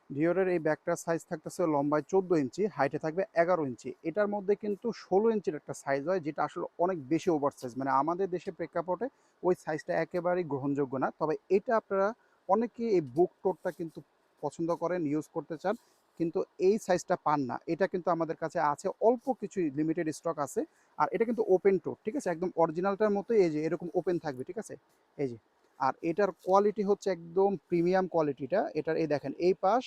ডিওরের এই ব্যাগটার সাইজ থাকতেছে লম্বায় 14 ইঞ্চি, হাইটে থাকবে 11 ইঞ্চি। এটার মধ্যে কিন্তু 16 ইঞ্চির একটা সাইজ হয়, যেটা আসলে অনেক বেশি ওভার সাইজ, মানে আমাদের দেশে প্রেক্ষাপটে ওই সাইজটা একেবারেই গ্রহণযোগ্য না। তবে এটা আপনারা অনেকে এই বুক টোটটা কিন্তু পছন্দ করেন, ইউজ করতে চান, কিন্তু এই সাইজটা পান না। এটা কিন্তু আমাদের কাছে আছে, অল্প কিছু লিমিটেড স্টক আছে। আর এটা কিন্তু ওপেন টোট, ঠিক আছে, একদম অরিজিনালটার মতো এই যে এরকম ওপেন থাকবে, ঠিক আছে, এই যে। আর এটার কোয়ালিটি হচ্ছে একদম প্রিমিয়াম কোয়ালিটিটা। এটার এই দেখেন এই পাশ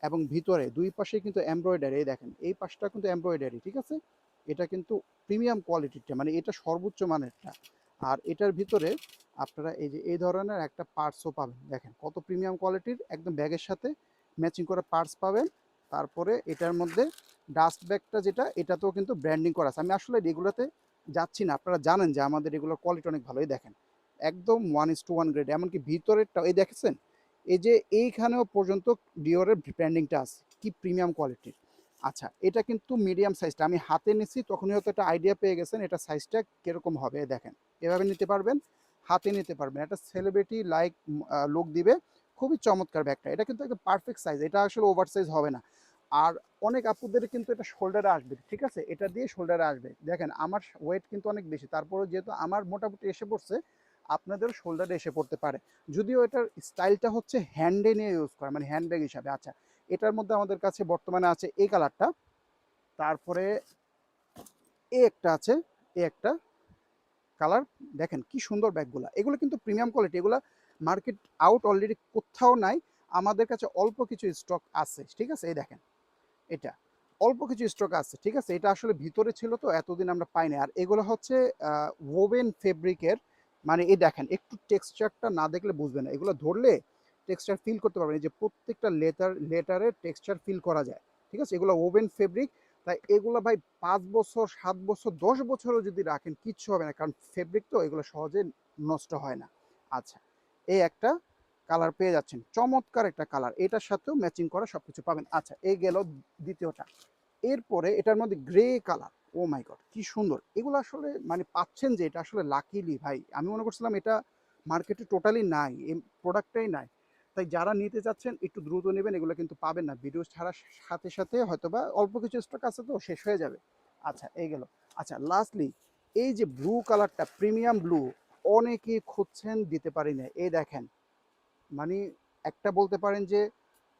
এবং ভিতরে দুই পাশে কিন্তু এমব্রয়ডারি, এই দেখেন এই পাশটা কিন্তু এমব্রয়ডারি, ঠিক আছে। এটা কিন্তু প্রিমিয়াম কোয়ালিটিটা, মানে এটা সর্বোচ্চ মানেরটা। আর এটার ভিতরে আপনারা এই যে এই ধরনের একটা পার্টসও পাবেন, দেখেন কত প্রিমিয়াম কোয়ালিটির, একদম ব্যাগের সাথে ম্যাচিং করে পার্টস পাবেন। তারপরে এটার মধ্যে ডাস্ট ব্যাগটা যেটা, এটাতেও কিন্তু ব্র্যান্ডিং করা আছে। আমি আসলে এগুলোতে যাচ্ছি না, আপনারা জানেন যে আমাদের এগুলোর কোয়ালিটি অনেক ভালোই, দেখেন একদম 1:1 গ্রেড। এমনকি ভিতরেরটা এই দেখেছেন, এই যে এইখানেও পর্যন্ত ডিওরের ব্র্যান্ডিংটা আছে, কি প্রিমিয়াম কোয়ালিটির। আচ্ছা, এটা কিন্তু মিডিয়াম সাইজটা, আমি হাতে নিছি তখনই হয়তো একটা আইডিয়া পেয়ে গেছেন এটা সাইজটা কিরকম হবে। দেখেন এভাবে নিতে পারবেন, হাতে নিতে পারবেন, একটা সেলিব্রিটি লাইক লুক দিবে। খুবই চমৎকার ব্যাগটা, এটা কিন্তু একটা পারফেক্ট সাইজ, এটা আসলে ওভার সাইজ হবে না। আর অনেক আপুদের কিন্তু এটা শোল্ডারে আসবে, ঠিক আছে, এটা দিয়ে শোল্ডারে আসবে। দেখেন আমার ওয়েট কিন্তু অনেক বেশি, তারপরেও যেহেতু আমার মোটামুটি এসে পড়ছে, আপনাদের শোল্ডারে এসে পড়তে পারে। যদিও এটার স্টাইলটা হচ্ছে হ্যান্ডে নিয়ে ইউজ করা, মানে হ্যান্ডব্যাগ হিসাবে। আচ্ছা, এটার মধ্যে আমাদের কাছে বর্তমানে আছে এই কালারটা, তারপরে এ একটা আছে, এ একটা কালার। দেখেন কি সুন্দর ব্যাগগুলা, এগুলো কিন্তু প্রিমিয়াম কোয়ালিটি, এগুলো মার্কেট আউট অলরেডি কোথাও নাই, আমাদের কাছে অল্প কিছু স্টক আছে, ঠিক আছে। এই দেখেন এটা অল্প কিছু স্টক আছে, ঠিক আছে। এটা আসলে ভিতরে ছিল তো এতদিন আমরা পাইনি। আর এগুলো হচ্ছে ওভেন ফেব্রিকের, মানে এই দেখেন একটু টেক্সচারটা না দেখলে বুঝবে না, এগুলো ধরলে টেক্সচার ফিল করতে পারবেন, এই যে প্রত্যেকটা লেটারের টেক্সচার ফিল করা যায়, ঠিক আছে। এগুলো ওভেন ফেব্রিক, তাই এগুলো ভাই 5 বছর 7 বছর 10 বছরও যদি রাখেন কিচ্ছু হবে না, কারণ ফেব্রিক তো এগুলো সহজে নষ্ট হয় না। আচ্ছা, এই একটা কালার পেয়ে যাচ্ছেন, চমৎকার একটা কালার, এটার সাথেও ম্যাচিং করা সবকিছু পাবেন। আচ্ছা, এই গেল দ্বিতীয়টা। এরপরে এটার মধ্যে গ্রে কালার, ও মাই গড কি সুন্দর, এগুলো আসলে মানে পাচ্ছেন যে এটা আসলে লাকিলি ভাই, আমি মনে করছিলাম এটা মার্কেটে টোটালি নাই, এই প্রোডাক্টটাই নাই। তাই যারা নিতে চাচ্ছেন একটু দ্রুত নেবেন, এগুলো কিন্তু পাবেন না, ভিডিও ছাড়ার সাথে সাথে হয়তোবা অল্প কিছু স্টক আছে তো শেষ হয়ে যাবে। আচ্ছা, এই গেল। আচ্ছা, লাস্টলি এই যে ব্লু কালারটা, প্রিমিয়াম ব্লু, অনেকেই খুঁজছেন, দিতে পারি না, এই দেখেন, মানে একটা বলতে পারেন যে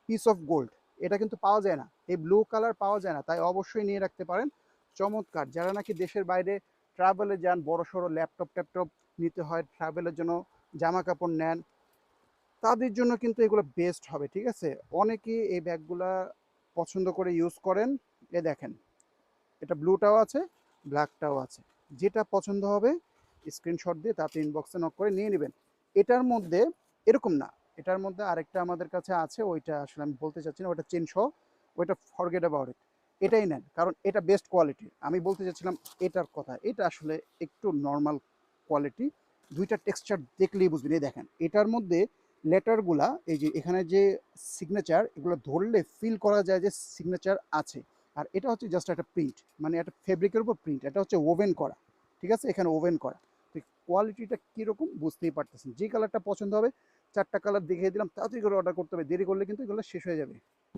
পিস অফ গোল্ড। এটা কিন্তু পাওয়া যায় না, এই ব্লু কালার পাওয়া যায় না, তাই অবশ্যই নিয়ে রাখতে পারেন। চমৎকার, যারা নাকি দেশের বাইরে ট্রাভেলে যান, বড় সড়ো ল্যাপটপ ট্যাপটপ নিতে হয়, ট্রাভেলের জন্য জামা কাপড় নেন, তাদের জন্য কিন্তু এগুলো বেস্ট হবে, ঠিক আছে। অনেকেই এই ব্যাগগুলা পছন্দ করে ইউজ করেন। এ দেখেন এটা ব্লুটাও আছে, ব্ল্যাকটাও আছে, যেটা পছন্দ হবে স্ক্রিনশট দিয়ে তাতে ইনবক্সে নক করে নিয়ে নেবেন। এটার মধ্যে এরকম না, এটার মধ্যে আরেকটা আমাদের কাছে আছে, ওইটা আসলে আমি বলতে চাচ্ছি না, ওইটা চেন সহ, ওইটা ফরগেট অ্যাবাউট ইট। এটাই নেন, কারণ এটা বেস্ট কোয়ালিটি। আমি বলতে চাচ্ছিলাম এটার কথা, এটা আসলে একটু নর্মাল কোয়ালিটি, দুইটা টেক্সচার দেখলেই বুঝবেন। এই দেখেন এটার মধ্যে লেটারগুলা, এই যে এখানে যে সিগনেচার, এগুলো ধরলে ফিল করা যায় যে সিগনেচার আছে। আর এটা হচ্ছে জাস্ট একটা প্রিন্ট, মানে একটা ফেব্রিকের উপর প্রিন্ট, এটা হচ্ছে ওভেন করা, ঠিক আছে, এখানে ওভেন করা। তো কোয়ালিটিটা কীরকম বুঝতেই পারতেছেন। যে কালারটা পছন্দ হবে, 4টা কালার দেখিয়ে দিলাম, তাড়াতাড়ি করে অর্ডার করতে হবে, দেরি করলে কিন্তু এগুলো শেষ হয়ে যাবে।